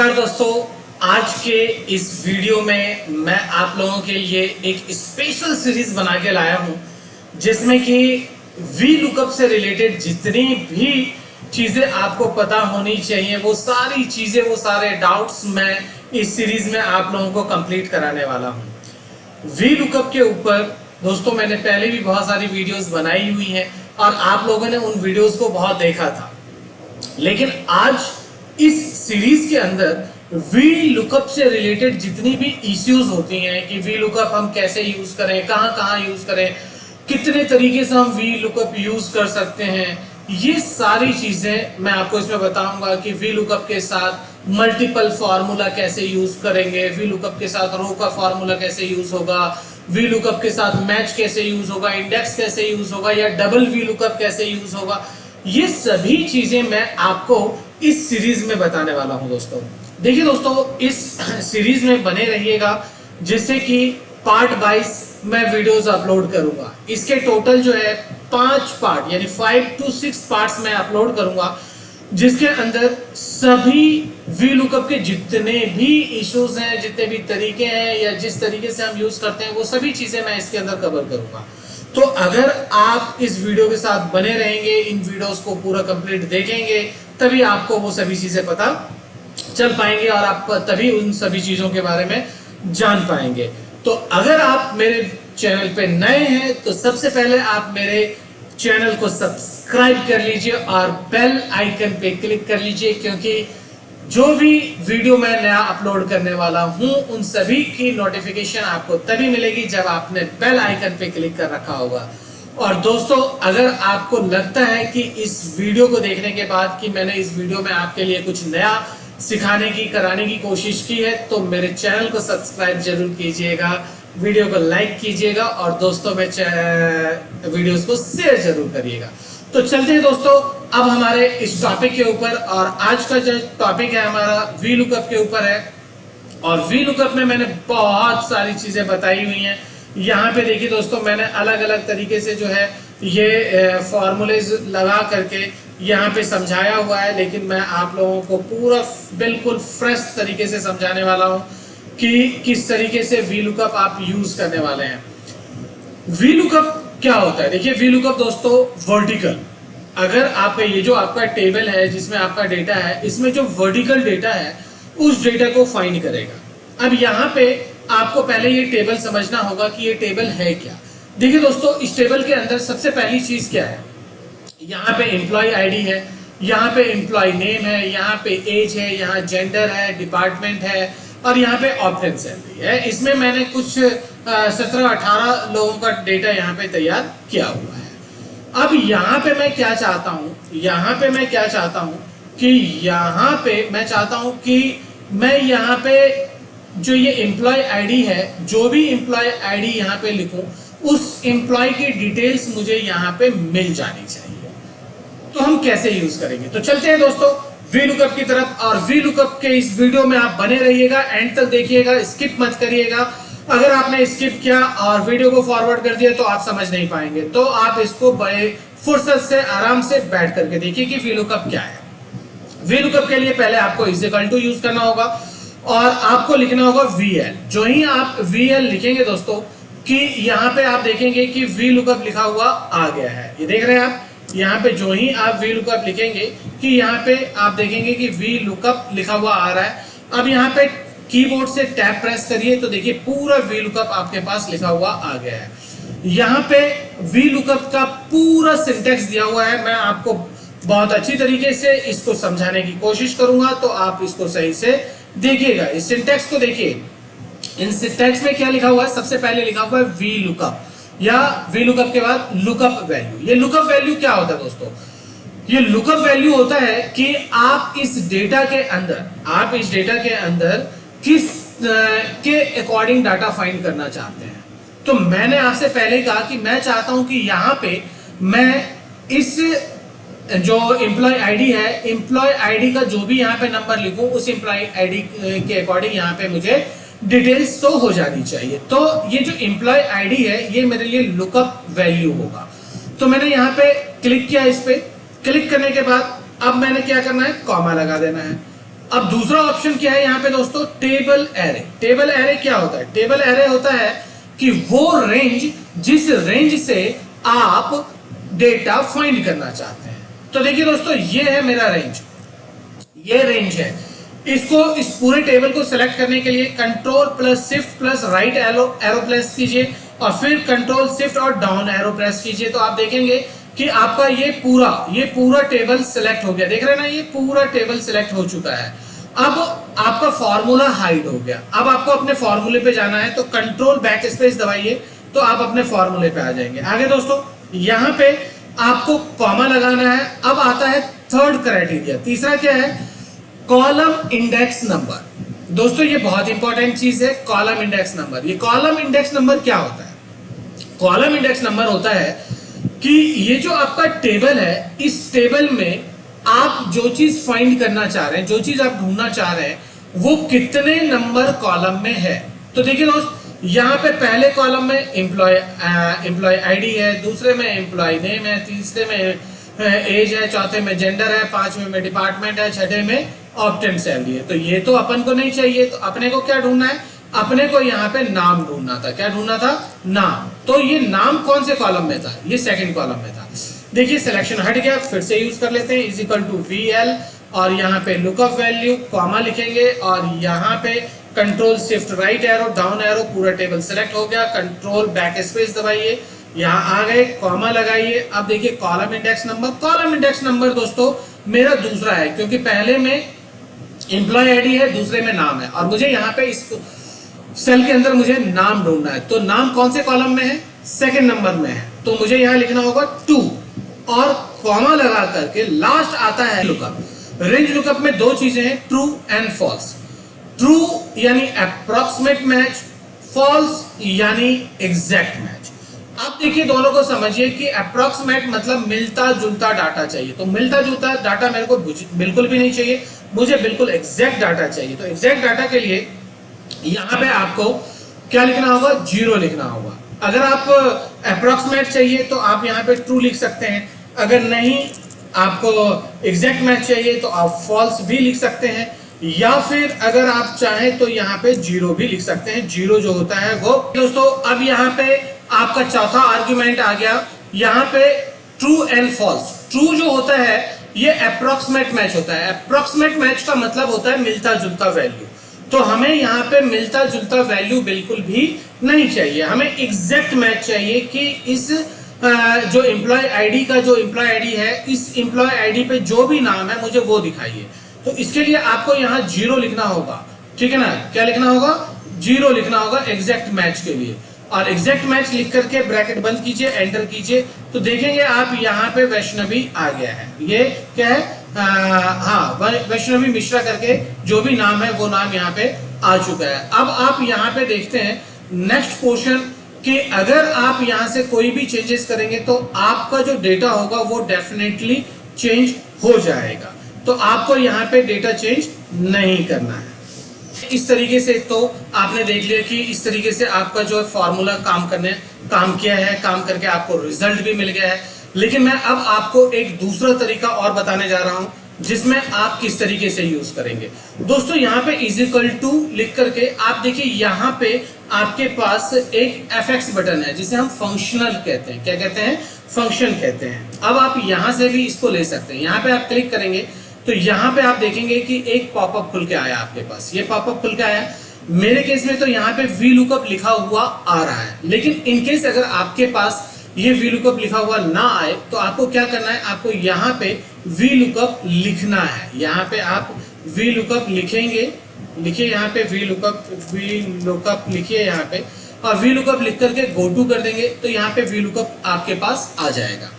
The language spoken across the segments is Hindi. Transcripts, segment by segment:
नमस्कार दोस्तों, आज के इस वीडियो में मैं आप लोगों के लिए एक स्पेशल सीरीज बना के लाया हूं जिसमें कि वी लुकअप से रिलेटेड जितनी भी चीजें आपको पता होनी चाहिए वो सारी चीजें, वो सारे डाउट्स मैं इस सीरीज में आप लोगों को कंप्लीट कराने वाला हूं। वी लुकअप के ऊपर दोस्तों मैंने पहले भी बहुत सारी वीडियोस बनाई हुई हैं और आप लोगों ने उन वीडियोस को बहुत देखा था, लेकिन आज इस सीरीज के अंदर वी लुकअप से रिलेटेड जितनी भी इश्यूज होती हैं कि वी लुकअप हम कैसे यूज करें, कहां यूज करें, कितने तरीके से हम वी लुकअप यूज कर सकते हैं, ये सारी चीजें मैं आपको इसमें बताऊंगा कि वी लुकअप के साथ मल्टीपल फार्मूला कैसे यूज करेंगे, वी लुकअप के साथ रो का फार्मूला कैसे यूज होगा, वी लुकअप के साथ मैच कैसे यूज होगा, इंडेक्स कैसे यूज होगा या डबल वी लुकअप कैसे यूज होगा। ये सभी चीजें मैं आपको इस सीरीज में बताने वाला हूं दोस्तों। देखिए दोस्तों, इस सीरीज में बने रहिएगा जिससे कि पार्ट वाइज मैं वीडियोस अपलोड करूंगा। इसके टोटल जो है 5 पार्ट यानी 5 to 6 पार्ट्स मैं अपलोड करूंगा जिसके अंदर सभी वी लुकअप के जितने भी इश्यूज हैं, जितने भी तरीके हैं या जिस तरीके से हम यूज करते हैं वो सभी चीजें मैं इसके अंदर कवर करूंगा। तो अगर आप इस वीडियो के साथ बने रहेंगे, इन वीडियोस को पूरा कंप्लीट देखेंगे, तभी आपको वो सभी चीजें पता चल पाएंगे और आप तभी उन सभी चीजों के बारे में जान पाएंगे। तो अगर आप मेरे चैनल पे नए हैं तो सबसे पहले आप मेरे चैनल को सब्सक्राइब कर लीजिए और बेल आइकन पे क्लिक कर लीजिए, क्योंकि जो भी वीडियो मैं नया अपलोड करने वाला हूं उन सभी की नोटिफिकेशन आपको तभी मिलेगी जब आपने बेल आइकन पे क्लिक कर रखा होगा। और दोस्तों, अगर आपको लगता है कि इस वीडियो को देखने के बाद कि मैंने इस वीडियो में आपके लिए कुछ नया सिखाने की, कराने की कोशिश की है, तो मेरे चैनल को सब्सक्राइब जरूर कीजिएगा, वीडियो को लाइक कीजिएगा और दोस्तों में वीडियोस को शेयर जरूर करिएगा। तो चलते हैं दोस्तों अब हमारे इस टॉपिक के ऊपर, और आज का जो टॉपिक है हमारा वी लुकअप के ऊपर है। और वी लुकअप में मैंने बहुत सारी चीजें बताई हुई हैं। यहाँ पे देखिए दोस्तों, मैंने अलग अलग तरीके से जो है ये फॉर्मूलेज लगा करके यहाँ पे समझाया हुआ है, लेकिन मैं आप लोगों को पूरा बिल्कुल फ्रेश तरीके से समझाने वाला हूँ कि किस तरीके से वी लुकअप आप यूज करने वाले हैं। वी लुकअप क्या होता है? देखिए, वी लुकअप दोस्तों वर्टिकल, अगर आप ये जो आपका टेबल है जिसमें आपका डेटा है, इसमें जो वर्टिकल डेटा है उस डेटा को फाइंड करेगा। अब यहाँ पे आपको पहले ये टेबल समझना होगा कि ये टेबल है क्या। देखिए दोस्तों, इस टेबल के अंदर सबसे पहली चीज क्या है? यहाँ पे एम्प्लॉय आईडी है, यहाँ पे एम्प्लॉय नेम है, यहाँ पे एज है, यहाँ जेंडर है, डिपार्टमेंट है और यहाँ पे ऑप्टेन सैलरी है। इसमें मैंने कुछ 17-18 लोगों का डेटा यहाँ पे तैयार किया हुआ है। अब यहाँ पे मैं क्या चाहता हूँ, यहाँ पे मैं क्या चाहता हूँ कि यहाँ पे मैं चाहता हूँ कि मैं यहाँ पे जो ये एम्प्लॉय आईडी है, जो भी एम्प्लॉय आईडी यहाँ पे लिखूं, उस एम्प्लॉय की डिटेल्स मुझे यहाँ पे मिल जानी चाहिए। तो हम कैसे यूज करेंगे? तो चलते हैं दोस्तों वी लुकअप की तरफ, और वी लुकअप के इस वीडियो में आप बने रहिएगा, एंड तक देखिएगा, स्किप मत करिएगा। अगर आपने स्किप किया और वीडियो को फॉरवर्ड कर दिया तो आप समझ नहीं पाएंगे। तो आप इसको बड़े फुर्सत से आराम से बैठ करके देखिए कि वी लुकअप क्या है। वी लुकअप के लिए पहले आपको इज इक्वल टू यूज करना होगा और आपको लिखना होगा VL। जो ही आप VL लिखेंगे दोस्तों कि यहाँ पे आप देखेंगे कि वी लुकअप लिखा हुआ आ गया है। ये देख रहे हैं आप, यहाँ पे जो ही आप वी लुकअप लिखेंगे कि यहाँ पे आप देखेंगे कि वी लुकअप लिखा हुआ आ रहा है। अब यहाँ पे कीबोर्ड से टैब प्रेस करिए तो देखिए पूरा वी लुकअप आपके पास लिखा हुआ आ गया है। यहाँ पे वी लुकअप का पूरा सिंटेक्स दिया हुआ है। मैं आपको बहुत अच्छी तरीके से इसको समझाने की कोशिश करूंगा, तो आप इसको सही से देखिएगा। इस सिंटेक्स को देखिए, इन सिंटेक्स में क्या लिखा हुआ है? सबसे पहले लिखा हुआ है वी लुकअप, या वी लुकअप के बाद लुकअप वैल्यू। ये लुकअप वैल्यू क्या होता है दोस्तों? ये लुकअप वैल्यू होता है कि आप इस डेटा के अंदर किस के अकॉर्डिंग डाटा फाइंड करना चाहते हैं। तो मैंने आपसे पहले कहा कि मैं चाहता हूं कि यहाँ पे मैं इस जो एम्प्लॉय आईडी है, एम्प्लॉय आईडी का जो भी यहाँ पे नंबर लिखूं, उस एम्प्लॉय आईडी के अकॉर्डिंग यहाँ पे मुझे डिटेल्स तो हो जानी चाहिए। तो ये जो एम्प्लॉय आईडी है ये मेरे लिए लुकअप वैल्यू होगा। तो मैंने यहाँ पे क्लिक किया, इस पे क्लिक करने के बाद अब मैंने क्या करना है? कॉमा लगा देना है। अब दूसरा ऑप्शन क्या है यहाँ पे दोस्तों, टेबल एरे। टेबल एरे क्या होता है? टेबल एरे होता है कि वो रेंज जिस रेंज से आप डेटा फाइंड करना चाहते हैं। तो देखिए दोस्तों, ये है मेरा रेंज, ये रेंज है। इसको, इस पूरे टेबल को सिलेक्ट करने के लिए control plus shift plus right arrow press कीजिए और फिर कंट्रोल शिफ्ट और डाउन एरो प्रेस कीजिए, तो आप देखेंगे कि आपका ये पूरा टेबल सिलेक्ट हो गया। देख रहे हैं ना, ये पूरा टेबल सिलेक्ट हो चुका है। अब आपका फॉर्मूला हाइड हो गया। अब आपको अपने फॉर्मूले पे जाना है, तो कंट्रोल बैक स्पेस दबाइए तो आप अपने फॉर्मूले पे आ जाएंगे। आगे दोस्तों, यहां पे आपको कॉमा लगाना है। अब आता है थर्ड क्राइटेरिया। तीसरा क्या है? Column index number. दोस्तों ये बहुत इंपॉर्टेंट चीज है, कॉलम इंडेक्स नंबर। ये कॉलम इंडेक्स नंबर क्या होता है? कॉलम इंडेक्स नंबर होता है कि ये जो आपका टेबल है, इस टेबल में आप जो चीज फाइंड करना चाह रहे हैं, जो चीज आप ढूंढना चाह रहे हैं, वो कितने नंबर कॉलम में है। तो देखिए दोस्त, यहाँ पे पहले कॉलम में एम्प्लॉय आईडी है, दूसरे में एम्प्लॉय नेम है, तीसरे में एज है, चौथे में जेंडर है, पांचवें में डिपार्टमेंट है, छठे में ऑप्टेंड सैलरी है। तो ये तो अपन को नहीं चाहिए, तो अपने को क्या ढूंढना है? अपने को यहाँ पे नाम ढूंढना था। क्या ढूंढना था? नाम। तो ये नाम कौन से कॉलम में था? ये सेकंड कॉलम में था। देखिए सिलेक्शन हट गया, फिर से यूज कर लेते हैं, इज इक्वल टू VL और यहाँ पे लुकअप वैल्यू कॉमा लिखेंगे और यहाँ पे control shift right arrow down arrow, पूरा टेबल सिलेक्ट हो गया। कंट्रोल बैक स्पेस दबाइए, यहाँ आ गए, कॉमा लगाइए। अब देखिए column index number. Column index number दोस्तों मेरा दूसरा है, क्योंकि पहले में एम्प्लॉय आईडी है, दूसरे में नाम है, और मुझे यहाँ पे इस सेल के अंदर मुझे नाम ढूंढना है। तो नाम कौन से कॉलम में है? सेकंड नंबर में है। तो मुझे यहाँ लिखना होगा 2 और कॉमा लगा करके लास्ट आता है लुकअप। रेंज लुकअप में दो चीजें हैं, ट्रू एंड फॉल्स। ट्रू यानी अप्रॉक्सीमेट मैच, फॉल्स यानी एग्जैक्ट मैच। अब देखिए दोनों को समझिए कि अप्रॉक्सीमेट मतलब मिलता जुलता डाटा चाहिए। तो मिलता जुलता डाटा मेरे को बिल्कुल भी नहीं चाहिए, मुझे बिल्कुल एग्जैक्ट डाटा चाहिए। तो एग्जैक्ट डाटा के लिए यहां पे आपको क्या लिखना होगा? 0 लिखना होगा। अगर आप अप्रॉक्सीमेट चाहिए तो आप यहाँ पे ट्रू लिख सकते हैं, अगर नहीं आपको एग्जैक्ट मैच चाहिए तो आप फॉल्स भी लिख सकते हैं, या फिर अगर आप चाहें तो यहाँ पे 0 भी लिख सकते हैं। 0 जो होता है वो दोस्तों, अब यहाँ पे आपका चौथा आर्ग्यूमेंट आ गया, यहाँ पे ट्रू एंड फॉल्स। ट्रू जो होता है ये अप्रॉक्सीमेट मैच होता है। अप्रॉक्सीमेट मैच का मतलब होता है मिलता जुलता वैल्यू। तो हमें यहाँ पे मिलता जुलता वैल्यू बिल्कुल भी नहीं चाहिए, हमें एग्जैक्ट मैच चाहिए कि इस जो एम्प्लॉय आईडी का जो एम्प्लॉय आईडी है, इस एम्प्लॉय आईडी पे जो भी नाम है मुझे वो दिखाइए। तो इसके लिए आपको यहाँ 0 लिखना होगा, ठीक है ना? क्या लिखना होगा? 0 लिखना होगा एग्जैक्ट मैच के लिए। और एग्जैक्ट मैच लिख करके ब्रैकेट बंद कीजिए, एंटर कीजिए, तो देखेंगे आप यहाँ पे वैष्णवी आ गया है। ये क्या है? हाँ, वैष्णवी मिश्रा करके जो भी नाम है वो नाम यहाँ पे आ चुका है। अब आप यहाँ पे देखते हैं नेक्स्ट पोर्शन कि अगर आप यहाँ से कोई भी चेंजेस करेंगे तो आपका जो डेटा होगा वो डेफिनेटली चेंज हो जाएगा। तो आपको यहाँ पे डेटा चेंज नहीं करना है। इस तरीके से तो आपने देख लिया कि इस तरीके से आपका जो फॉर्मूला काम किया है, काम करके आपको रिजल्ट भी मिल गया है। लेकिन मैं अब आपको एक दूसरा तरीका और बताने जा रहा हूं जिसमें आप किस तरीके से यूज करेंगे। दोस्तों यहाँ पे इज इक्वल टू लिख करके आप देखिए, यहाँ पे आपके पास एक FX बटन है जिसे हम फंक्शनल कहते हैं। क्या कहते हैं? फंक्शन कहते हैं। अब आप यहाँ से भी इसको ले सकते हैं। यहाँ पे आप क्लिक करेंगे तो यहाँ पे आप देखेंगे कि एक पॉपअप खुल के आया आपके पास। ये पॉपअप खुल के आया, मेरे केस में तो यहाँ पे VLOOKUP लिखा हुआ आ रहा है। लेकिन इनकेस अगर आपके पास ये VLOOKUP लिखा हुआ ना आए तो आपको क्या करना है? आपको यहाँ पे VLOOKUP लिखना है। यहाँ पे आप VLOOKUP लिखेंगे, लिखिए यहाँ पे VLOOKUP लिखिए यहाँ पे, और VLOOKUP लिख करके गो टू कर देंगे तो यहाँ पे VLOOKUP आपके पास आ जाएगा।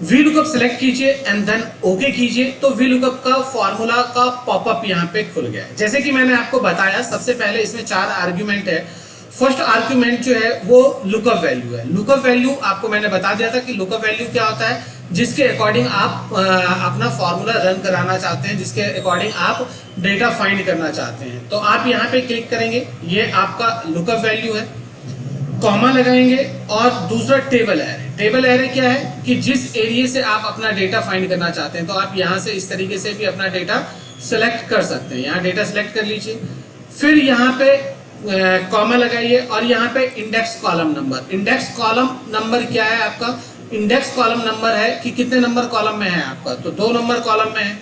VLOOKUP सेलेक्ट कीजिए एंड देन ओके कीजिए, तो VLOOKUP का फॉर्मूला का पॉपअप यहाँ पे खुल गया है। जैसे कि मैंने आपको बताया, सबसे पहले इसमें 4 आर्ग्यूमेंट है। फर्स्ट आर्ग्यूमेंट जो है वो लुकअप वैल्यू है। लुकअप वैल्यू आपको मैंने बता दिया था कि लुकअप वैल्यू क्या होता है, जिसके अकॉर्डिंग आप अपना फॉर्मूला रन कराना चाहते हैं, जिसके अकॉर्डिंग आप डेटा फाइंड करना चाहते हैं। तो आप यहाँ पे क्लिक करेंगे, ये आपका लुकअप वैल्यू है, कॉमा लगाएंगे और दूसरा टेबल एरे। टेबल एरे क्या है कि जिस एरिया से आप अपना डेटा फाइंड करना चाहते हैं, तो आप यहाँ से इस तरीके से भी अपना डेटा सेलेक्ट कर सकते हैं। यहाँ डेटा सेलेक्ट कर लीजिए, फिर यहाँ पे कॉमा लगाइए और यहाँ पे index column number. Index column number क्या है आपका? इंडेक्स कॉलम नंबर है कि कितने नंबर कॉलम में है आपका, तो 2 नंबर कॉलम में है।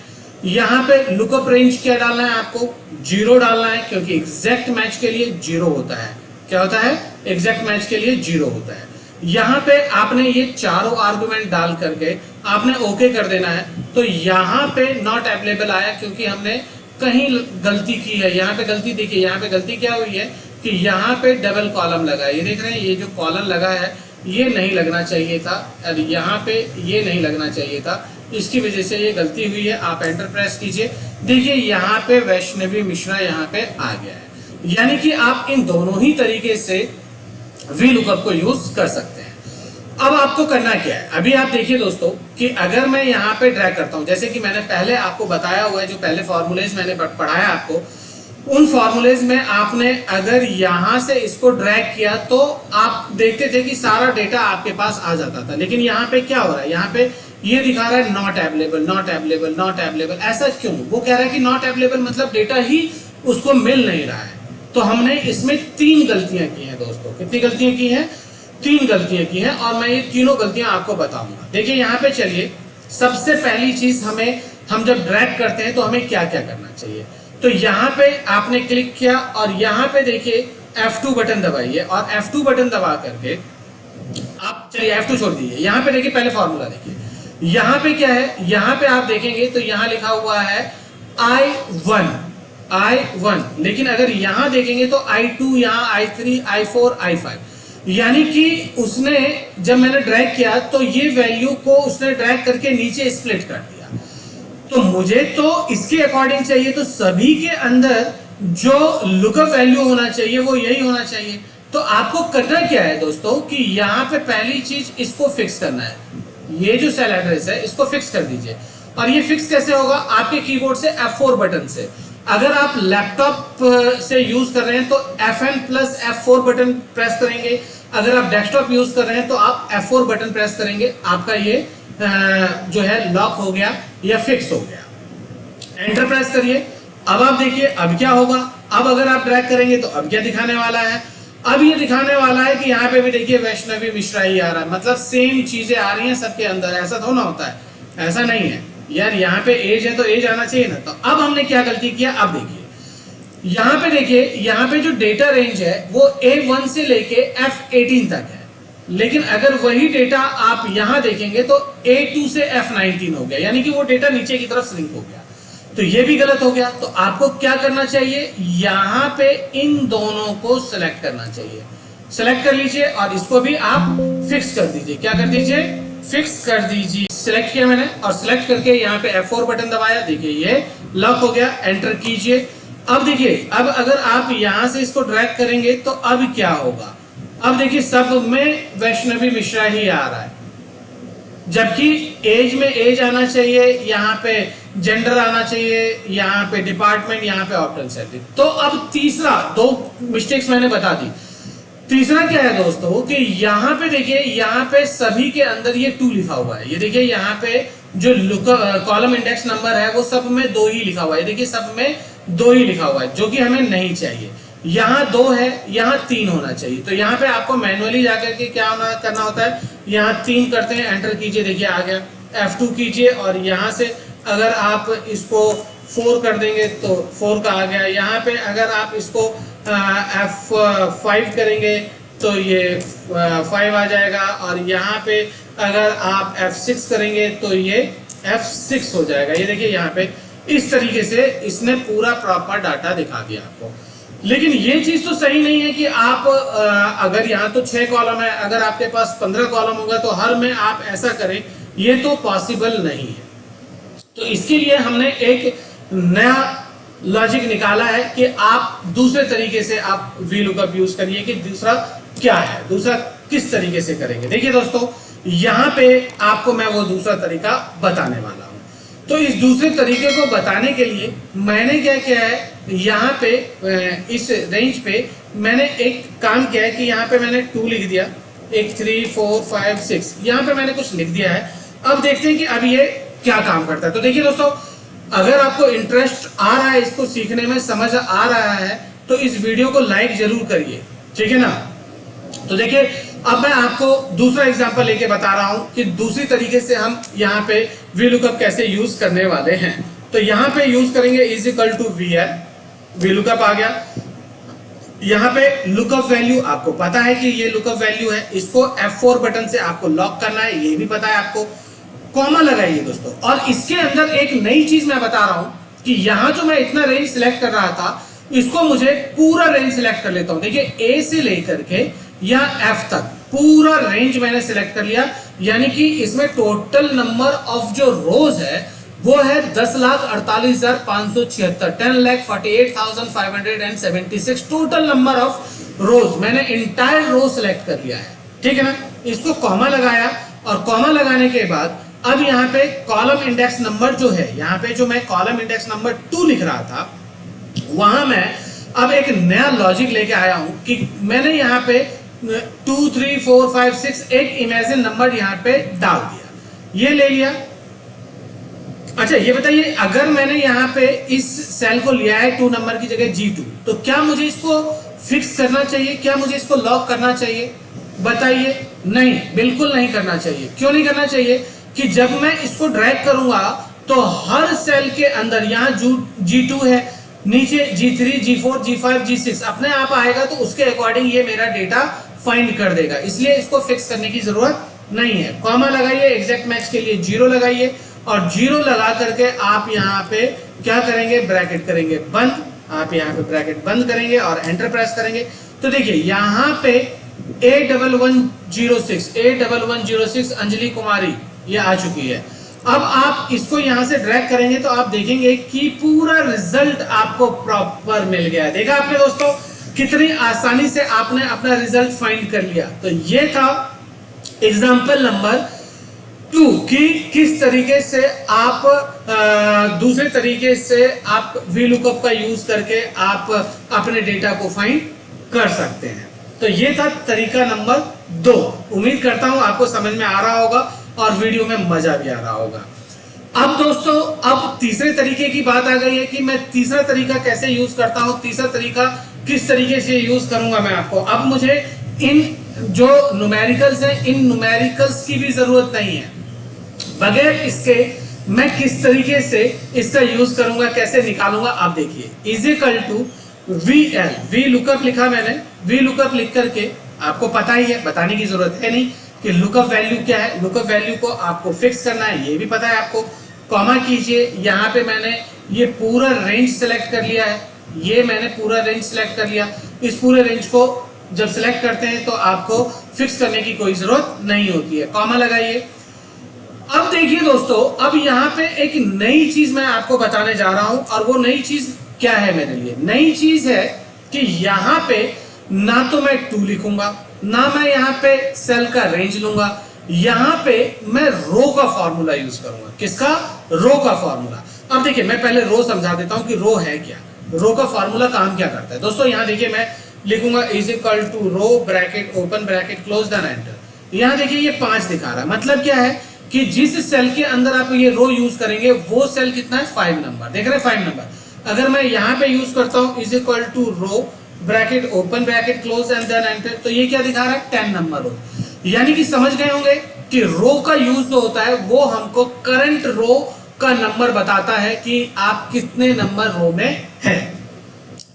यहाँ पे लुकअप रेंज क्या डालना है आपको? 0 डालना है, क्योंकि एग्जैक्ट मैच के लिए 0 होता है। क्या होता है? एग्जैक्ट मैच के लिए 0 होता है। यहाँ पे आपने ये चारों आर्गुमेंट डाल करके आपने ओके कर देना है। तो यहाँ पे नॉट अवेलेबल आया क्योंकि हमने कहीं गलती की है। यहाँ पे गलती देखिए, यहाँ पे गलती क्या हुई है कि यहाँ पे डबल कॉलम लगा है। ये देख रहे हैं, ये जो कॉलम लगा है ये नहीं लगना चाहिए था, और यहाँ पे ये नहीं लगना चाहिए था, इसकी वजह से ये गलती हुई है। आप एंटर प्रेस कीजिए, देखिए यहाँ पे वैष्णवी मिश्रा यहाँ पे आ गया है। यानी कि आप इन दोनों ही तरीके से वी लुकअप को यूज कर सकते हैं। अब आपको करना क्या है? अभी आप देखिए दोस्तों कि अगर मैं यहाँ पे ड्रैग करता हूं, जैसे कि मैंने पहले आपको बताया हुआ है, जो पहले फॉर्मूलेज मैंने पढ़ाया आपको, उन फॉर्मूलेज में आपने अगर यहां से इसको ड्रैग किया तो आप देखते थे कि सारा डेटा आपके पास आ जाता था। लेकिन यहाँ पे क्या हो रहा है? यहाँ पे ये दिखा रहा है not available, not available, not available. ऐसा क्यों? वो कह रहा है कि नॉट अवेलेबल मतलब डेटा ही उसको मिल नहीं रहा है। तो हमने इसमें 3 गलतियां की हैं दोस्तों। कितनी गलतियां की हैं? 3 गलतियां की हैं, और मैं ये तीनों गलतियां आपको बताऊंगा। देखिए यहाँ पे चलिए, सबसे पहली चीज हम जब ड्रैग करते हैं तो हमें क्या क्या करना चाहिए। तो यहाँ पे आपने क्लिक किया और यहाँ पे देखिए F2 बटन दबाइए, और F2 बटन दबा करके आप, चलिए F2 छोड़ दीजिए, यहाँ पे देखिए पहले फॉर्मूला देखिए, यहाँ पे क्या है, यहाँ पे आप देखेंगे तो यहाँ लिखा हुआ है I1, लेकिन अगर यहाँ देखेंगे तो I2, यहाँ I3, I4, I5, यानी कि उसने जब मैंने ड्रैग किया तो ये वैल्यू को उसने ड्रैग करके नीचे स्प्लिट कर दिया। तो मुझे तो इसके अकॉर्डिंग चाहिए, तो सभी के अंदर जो लुकअप वैल्यू होना चाहिए वो यही होना चाहिए। तो आपको करना क्या है दोस्तों कि यहाँ पे पहली चीज इसको फिक्स करना है। ये जो सेल एड्रेस है इसको फिक्स कर दीजिए। और ये फिक्स कैसे होगा? आपके कीबोर्ड से F4 बटन से। अगर आप लैपटॉप से यूज कर रहे हैं तो FN+F4 बटन प्रेस करेंगे। अगर आप डेस्कटॉप यूज कर रहे हैं तो आप F4 बटन प्रेस करेंगे। आपका ये जो है लॉक हो गया या फिक्स हो गया। एंटर प्रेस करिए। अब आप देखिए अब क्या होगा। अब अगर आप ड्रैग करेंगे तो अब क्या दिखाने वाला है? अब ये दिखाने वाला है कि यहाँ पे भी देखिए वैष्णवी मिश्रा ही आ रहा है, मतलब सेम चीजें आ रही हैं सबके अंदर। ऐसा थोड़ा होता है, ऐसा नहीं है यार। यहाँ पे एज है तो एज आना चाहिए ना। तो अब हमने क्या गलती किया? अब देखिए यहाँ पे, देखिए यहाँ पे जो डेटा रेंज है वो A1 से लेके F18 तक है। लेकिन अगर वही डेटा आप यहाँ देखेंगे तो A2 से F19 हो गया, यानी कि वो डेटा नीचे की तरफ श्रिंक हो गया। तो ये भी गलत हो गया। तो आपको क्या करना चाहिए? यहाँ पे इन दोनों को सिलेक्ट करना चाहिए। सिलेक्ट कर लीजिए और इसको भी आप फिक्स कर दीजिए। क्या कर दीजिए? फिक्स कर दीजिए। सिलेक्ट किया मैंने और सिलेक्ट करके यहाँ पे F4 बटन दबाया, देखिए ये लॉक हो गया। एंटर कीजिए। अब देखिए, अब अगर आप यहाँ से इसको ड्रैग करेंगे तो अब क्या होगा? अब देखिए सब में वैष्णवी मिश्रा ही आ रहा है, जबकि एज में एज आना चाहिए, यहाँ पे जेंडर आना चाहिए, यहाँ पे डिपार्टमेंट, यहाँ पे ऑप्टन सैलरी। तो अब तीसरा, 2 मिस्टेक्स मैंने बता दी। तीसरा क्या है दोस्तों कि यहाँ पे देखिए, यहाँ पे सभी के अंदर ये 2 लिखा हुआ है। ये देखिए यहाँ पे जो कॉलम इंडेक्स नंबर है वो सब में 2 ही लिखा हुआ है। देखिए सब में 2 ही लिखा हुआ है, जो कि हमें नहीं चाहिए। यहाँ 2 है, यहाँ 3 होना चाहिए। तो यहाँ पे आपको मैनुअली जाकर के क्या करना होता है, यहाँ 3 करते हैं, एंटर कीजिए, देखिए आ गया। F2 कीजिए और यहाँ से अगर आप इसको 4 कर देंगे तो 4 का आ गया। यहाँ पे अगर आप इसको F5 करेंगे तो ये 5 आ जाएगा, और यहाँ पे अगर आप F6 करेंगे तो ये F6 हो जाएगा। ये देखिए यहाँ पे इस तरीके से इसने पूरा प्रॉपर डाटा दिखा दिया आपको। लेकिन ये चीज तो सही नहीं है कि आप अगर यहाँ तो 6 कॉलम है, अगर आपके पास 15 कॉलम होगा तो हर में आप ऐसा करें, ये तो पॉसिबल नहीं है। तो इसके लिए हमने एक नया लॉजिक निकाला है कि आप दूसरे तरीके से आप VLOOKUP यूज करिए। कि दूसरा क्या है, दूसरा किस तरीके से करेंगे। देखिए दोस्तों, यहाँ पे आपको मैं वो दूसरा तरीका बताने वाला हूँ। तो इस दूसरे तरीके को बताने के लिए मैंने क्या किया है, यहाँ पे इस रेंज पे मैंने एक काम किया है कि यहाँ पे मैंने 2 लिख दिया, 1 3 4 5 6, यहाँ पे मैंने कुछ लिख दिया है। अब देखते हैं कि अब ये क्या काम करता है। तो देखिए दोस्तों, अगर आपको इंटरेस्ट आ रहा है, इसको सीखने में समझ आ रहा है, तो इस वीडियो को लाइक जरूर करिए, ठीक है ना। तो देखिए अब मैं आपको दूसरा एग्जांपल लेके बता रहा हूं कि दूसरी तरीके से हम यहाँ पे वी लुकअप कैसे यूज करने वाले हैं। तो यहाँ पे यूज करेंगे is equal to V L, V lookup आ गया। यहाँ पे लुकअप वैल्यू आपको पता है कि ये लुकअप वैल्यू है, इसको F4 बटन से आपको लॉक करना है, ये भी पता है आपको। कॉमा लगाइए दोस्तों, और इसके अंदर एक नई चीज मैं बता रहा हूं कि यहां जो मैं इतना रेंज सिलेक्ट कर रहा था, इसको मुझे पूरा रेंज सिलेक्ट कर लेता हूं। देखिए ए से लेकर के या F तक पूरा रेंज मैंने सिलेक्ट कर लिया, यानी कि इसमें टोटल नंबर ऑफ जो रोज है वो है 10,48,576, 10,48,576 टोटल नंबर ऑफ रोज। मैंने इंटायर रो सिलेक्ट कर लिया है, ठीक है ना। इसको कॉमा लगाया, और कॉमा लगाने के बाद अब यहाँ पे कॉलम इंडेक्स नंबर जो है, यहाँ पे जो मैं कॉलम इंडेक्स नंबर 2 लिख रहा था, वहां मैं अब एक नया लॉजिक लेके आया हूं कि मैंने यहाँ पे 2, 3, 4, 5, 6 एक इमेजिन नंबर यहाँ पे डाल दिया, ये ले लिया। अच्छा ये बताइए, अगर मैंने यहाँ पे इस सेल को लिया है 2 नंबर की जगह G2, तो क्या मुझे इसको फिक्स करना चाहिए, क्या मुझे इसको लॉक करना चाहिए? बताइए। नहीं, बिल्कुल नहीं करना चाहिए। क्यों नहीं करना चाहिए? कि जब मैं इसको ड्रैग करूंगा तो हर सेल के अंदर यहाँ G2 है, नीचे G3, G4, G5, G6 अपने आप आएगा, तो उसके अकॉर्डिंग ये मेरा डेटा फाइंड कर देगा, इसलिए इसको फिक्स करने की जरूरत नहीं है। कॉमा लगाइए, एग्जैक्ट मैच के लिए 0 लगाइए, और 0 लगा करके आप यहाँ पे क्या करेंगे, ब्रैकेट करेंगे बंद। आप यहाँ पे ब्रैकेट बंद करेंगे और एंटर प्रेस करेंगे, तो देखिए यहाँ पे A1106 अंजलि कुमारी ये आ चुकी है। अब आप इसको यहां से ड्रैग करेंगे तो आप देखेंगे कि पूरा रिजल्ट आपको प्रॉपर मिल गया। देखा आपने दोस्तों, कितनी आसानी से आपने अपना रिजल्ट फाइंड कर लिया। तो ये था एग्जांपल नंबर 2 कि किस तरीके से आप दूसरे तरीके से आप वी लुकअप का यूज करके आप अपने डेटा को फाइंड कर सकते हैं। तो ये था तरीका नंबर 2। उम्मीद करता हूं आपको समझ में आ रहा होगा और वीडियो में मजा भी आ रहा होगा। अब दोस्तों, अब तीसरे तरीके की बात आ गई है कि मैं तीसरा तरीका कैसे यूज करता हूं। तीसरा तरीका किस तरीके से यूज करूंगा मैं आपको, अब मुझे इन जो न्यूमेरिकल्स हैं, इन न्यूमेरिकल्स की भी जरूरत नहीं है। बगैर इसके मैं किस तरीके से इसका यूज करूंगा, कैसे निकालूंगा, आप देखिए। Is equal to VL, V lookup लिखा मैंने, वी लुकअप लिख करके आपको पता ही है, बताने की जरूरत है नहीं कि लुकअप वैल्यू क्या है। लुकअप वैल्यू को आपको फिक्स करना है, ये भी पता है आपको। कॉमा कीजिए, यहाँ पे मैंने ये पूरा रेंज सेलेक्ट कर लिया है, ये मैंने पूरा रेंज सेलेक्ट कर लिया। इस पूरे रेंज को जब सेलेक्ट करते हैं तो आपको फिक्स करने की कोई जरूरत नहीं होती है। कॉमा लगाइए। अब देखिए दोस्तों, अब यहाँ पे एक नई चीज मैं आपको बताने जा रहा हूं, और वो नई चीज क्या है मेरे लिए? नई चीज है कि यहाँ पे ना तो मैं 2 लिखूंगा, ना मैं यहाँ पे सेल का रेंज लूंगा, यहाँ पे मैं रो का फॉर्मूला यूज करूंगा। किसका? रो का फॉर्मूला। अब देखिए, मैं पहले रो समझा देता हूं कि रो है क्या, रो का फॉर्मूला काम क्या करता है। दोस्तों यहाँ देखिए, मैं लिखूंगा is equal to row bracket open bracket close then enter. यहाँ देखिए ये 5 दिखा रहा है, मतलब क्या है कि जिस सेल के अंदर आप ये रो यूज करेंगे वो सेल कितना है, 5 नंबर। देख रहे हैं 5 नंबर। अगर मैं यहाँ पे यूज करता हूँ is equal to row bracket open bracket close and then enter, तो ये क्या दिखा रहा है, 10 नंबर रो। यानी कि समझ गए होंगे कि रो का यूज जो होता है वो हमको करंट रो का नंबर बताता है कि आप कितने नंबर रो में है।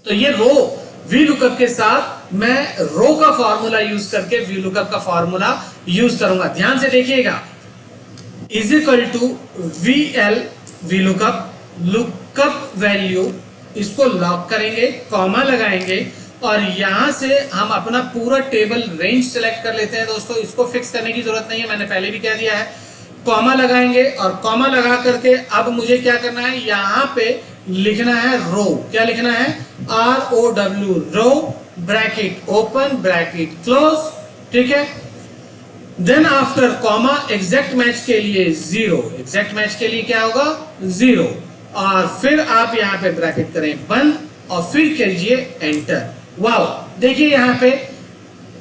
तो ये रो वी लुकअप के साथ मैं रो का फॉर्मूला यूज करके वी लुकअप का फॉर्मूला यूज करूंगा। ध्यान से देखिएगा, is equal to VL V lookup, lookup value, इसको लॉक करेंगे, कॉमा लगाएंगे, और यहां से हम अपना पूरा टेबल रेंज सेलेक्ट कर लेते हैं। दोस्तों इसको फिक्स करने की जरूरत नहीं है, मैंने पहले भी कह दिया है। कॉमा लगाएंगे, और कॉमा लगा करके अब मुझे क्या करना है, यहाँ पे लिखना है रो। क्या लिखना है, ROW, row bracket open bracket close, ठीक है। Then after comma exact match के लिए 0, एग्जैक्ट मैच के लिए क्या होगा, 0, और फिर आप यहाँ पे ब्रैकेट करें बंद, और फिर कीजिए एंटर। वाओ, देखिए यहाँ पे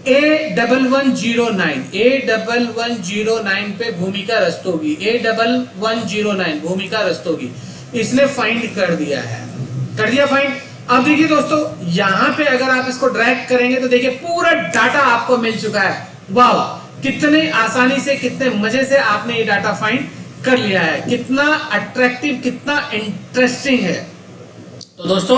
A1109 पे भूमिका रस्तोगी, A1109 भूमिका रस्तोगी। इसने फाइंड कर दिया है, कर दिया फाइंड। अब देखिए दोस्तों, यहां पे अगर आप इसको ड्रैग करेंगे तो देखिए पूरा डाटा आपको मिल चुका है। वाह, कितने आसानी से, कितने मजे से आपने ये डाटा फाइंड कर लिया है। कितना अट्रैक्टिव, कितना इंटरेस्टिंग है। तो दोस्तों,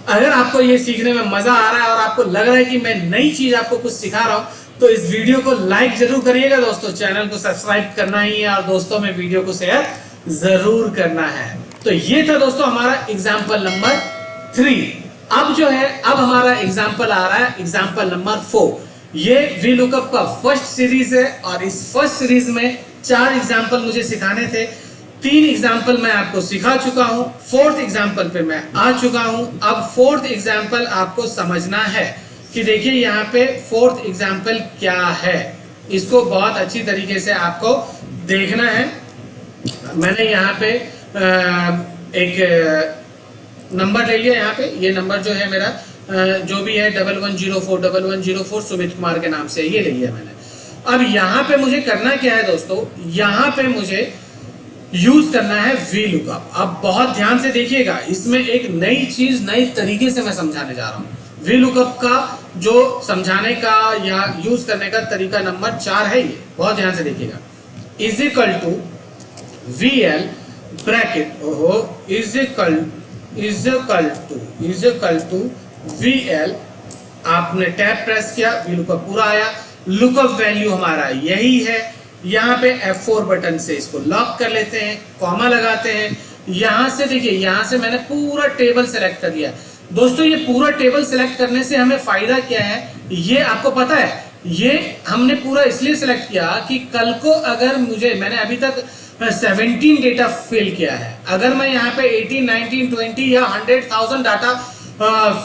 अगर आपको ये सीखने में मजा आ रहा है और आपको लग रहा है कि मैं नई चीज आपको कुछ सिखा रहा हूं, तो इस वीडियो को लाइक जरूर करिएगा दोस्तों, चैनल को सब्सक्राइब करना ही है और दोस्तों में वीडियो को शेयर जरूर करना है। तो ये था दोस्तों हमारा एग्जाम्पल नंबर 3। अब जो है, अब हमारा एग्जाम्पल आ रहा है एग्जाम्पल नंबर 4। ये VLOOKUP का फर्स्ट सीरीज है और इस फर्स्ट सीरीज में 4 एग्जाम्पल मुझे सिखाने थे। 3 एग्जाम्पल मैं आपको सिखा चुका हूं, 4th एग्जाम्पल पे मैं आ चुका हूं। अब 4th एग्जाम्पल आपको समझना है कि देखिए यहाँ पे 4th एग्जाम्पल क्या है, इसको बहुत अच्छी तरीके से आपको देखना है। मैंने यहाँ पे एक नंबर ले लिया, यहाँ पे ये नंबर जो है मेरा जो भी है 1104 सुमित कुमार के नाम से ये ले लिया मैंने। अब यहाँ पे मुझे करना क्या है दोस्तों, यहाँ पे मुझे यूज करना है VLOOKUP। अब बहुत ध्यान से देखिएगा, इसमें एक नई चीज, नई तरीके से मैं समझाने जा रहा हूँ। VLOOKUP का जो समझाने का या यूज करने का तरीका नंबर 4 है, ये बहुत ध्यान से देखिएगा। Is equal to VL bracket is equal to VL, आपने टैब प्रेस किया, VLOOKUP पूरा आया। लुकअप वैल्यू हमारा यही है। यहाँ पे F4 बटन से इसको लॉक कर लेते हैं, कॉमा लगाते हैं। यहां से देखिए, यहां से मैंने पूरा टेबल सेलेक्ट कर लिया। दोस्तों, ये पूरा टेबल सेलेक्ट करने से हमें फायदा क्या है, ये आपको पता है। ये हमने पूरा इसलिए सेलेक्ट किया कि कल को अगर मैंने अभी तक 17 डेटा फिल किया है, अगर मैं यहाँ पे 18, 19, 20 या 100,000 डाटा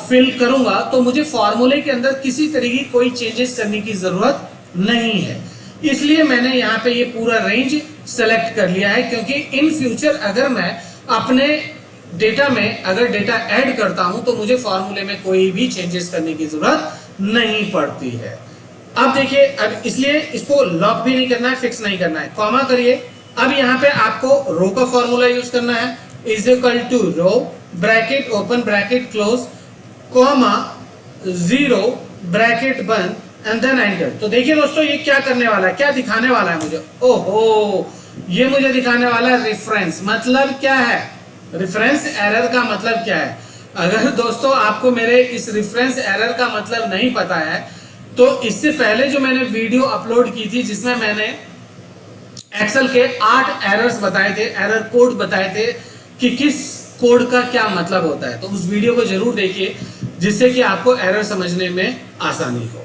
फिल करूंगा तो मुझे फॉर्मूले के अंदर किसी तरह की कोई चेंजेस करने की जरूरत नहीं है। इसलिए मैंने यहाँ पे ये पूरा रेंज सेलेक्ट कर लिया है, क्योंकि इन फ्यूचर अगर मैं अपने डेटा में अगर डेटा ऐड करता हूं तो मुझे फॉर्मूले में कोई भी चेंजेस करने की जरूरत नहीं पड़ती है। अब देखिए, अब इसलिए इसको लॉक भी नहीं करना है, फिक्स नहीं करना है, कॉमा करिए। अब यहाँ पे आपको रो का फॉर्मूला यूज करना है, is equal to row bracket open bracket close comma 0 bracket बंद एंड देन एंटर। तो देखिए दोस्तों, ये क्या करने वाला है, क्या दिखाने वाला है मुझे। ओहो, ये मुझे दिखाने वाला है रेफरेंस। मतलब क्या है, रेफरेंस एरर का मतलब क्या है। अगर दोस्तों आपको मेरे इस रेफरेंस एरर का मतलब नहीं पता है, तो इससे पहले जो मैंने वीडियो अपलोड की थी जिसमें मैंने एक्सेल के 8 एरर्स बताए थे, एरर कोड बताए थे कि किस कोड का क्या मतलब होता है, तो उस वीडियो को जरूर देखिए जिससे कि आपको एरर समझने में आसानी हो।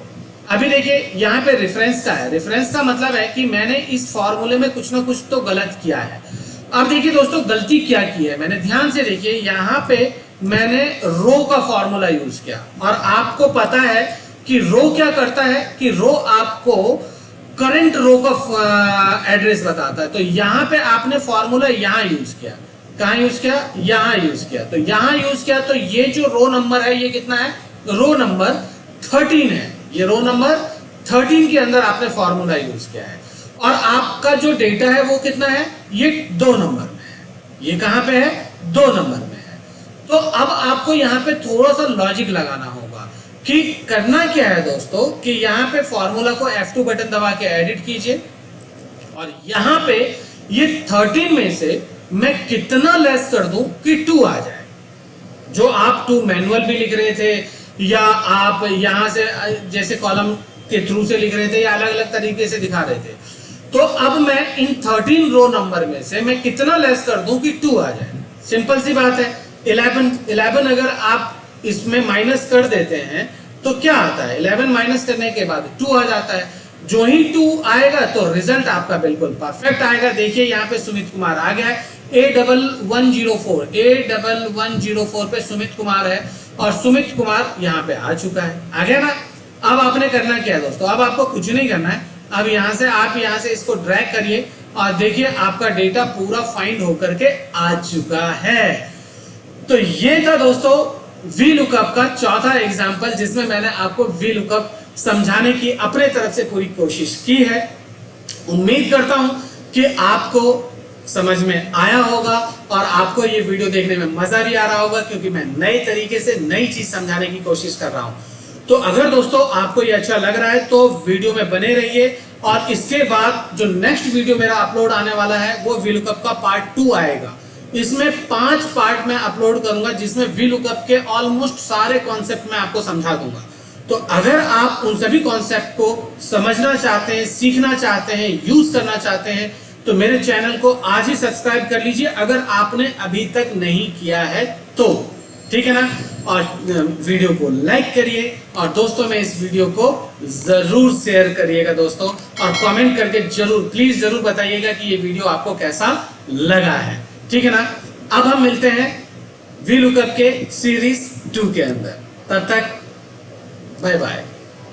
अभी देखिए, यहाँ पे रेफरेंस का है। रेफरेंस का मतलब है कि मैंने इस फॉर्मूले में कुछ ना कुछ तो गलत किया है। अब देखिए दोस्तों, गलती क्या की है मैंने, ध्यान से देखिए। यहाँ पे मैंने रो का फॉर्मूला यूज किया और आपको पता है कि रो क्या करता है कि रो आपको करंट रो का एड्रेस बताता है। तो यहाँ पे आपने फॉर्मूला यहाँ यूज किया, कहाँ यूज किया, यहाँ यूज किया। तो यहाँ यूज किया तो ये जो रो नंबर है ये कितना है, रो नंबर 13 है। ये रो नंबर 13 के अंदर आपने फॉर्मूला यूज किया है और आपका जो डेटा है वो कितना है, ये 2 नंबर में है। ये कहां पे है, 2 नंबर में है। तो अब आपको यहाँ पे थोड़ा सा लॉजिक लगाना होगा कि करना क्या है दोस्तों, कि यहाँ पे फॉर्मूला को F2 बटन दबा के एडिट कीजिए और यहाँ पे ये 13 में से मैं कितना लेस कर दूं कि 2 आ जाए। जो आप 2 मैनुअल भी लिख रहे थे या आप यहां से जैसे कॉलम के थ्रू से लिख रहे थे या अलग अलग तरीके से दिखा रहे थे, तो अब मैं इन 13 रो नंबर में से मैं कितना लेस कर दूं कि 2 आ जाए। सिंपल सी बात है। 11 अगर आप इसमें माइनस कर देते हैं तो क्या आता है, 11 माइनस करने के बाद 2 आ जाता है। जो ही 2 आएगा तो रिजल्ट आपका बिल्कुल परफेक्ट आएगा। देखिए यहाँ पे सुमित कुमार आ गया है, A1104 पे सुमित कुमार है और सुमित कुमार यहाँ पे आ चुका है, आ गया ना। अब आपने करना क्या है दोस्तों, अब आपको कुछ नहीं करना है। अब यहाँ से इसको ड्रैग करिए और देखिए आपका डेटा पूरा फाइंड होकर के आ चुका है। तो ये था दोस्तों VLOOKUP का चौथा एग्जाम्पल, जिसमें मैंने आपको VLOOKUP समझाने की अपने तरफ से पूरी कोशिश की है। उम्मीद करता हूं कि आपको समझ में आया होगा और आपको ये वीडियो देखने में मजा भी आ रहा होगा, क्योंकि मैं नए तरीके से नई चीज समझाने की कोशिश कर रहा हूं। तो अगर दोस्तों आपको ये अच्छा लग रहा है तो वीडियो में बने रहिए, और इसके बाद जो नेक्स्ट वीडियो मेरा अपलोड आने वाला है वो VLOOKUP का पार्ट 2 आएगा। इसमें 5 पार्ट मैं अपलोड करूंगा, जिसमें VLOOKUP के ऑलमोस्ट सारे कॉन्सेप्ट मैं आपको समझा दूंगा। तो अगर आप उन सभी कॉन्सेप्ट को समझना चाहते हैं, सीखना चाहते हैं, यूज करना चाहते हैं, तो मेरे चैनल को आज ही सब्सक्राइब कर लीजिए, अगर आपने अभी तक नहीं किया है तो, ठीक है ना। और वीडियो को लाइक करिए, और दोस्तों में इस वीडियो को जरूर शेयर करिएगा दोस्तों, और कमेंट करके जरूर प्लीज जरूर बताइएगा कि ये वीडियो आपको कैसा लगा है, ठीक है ना। अब हम मिलते हैं VLOOKUP के सीरीज 2 के अंदर, तब तक बाय बाय।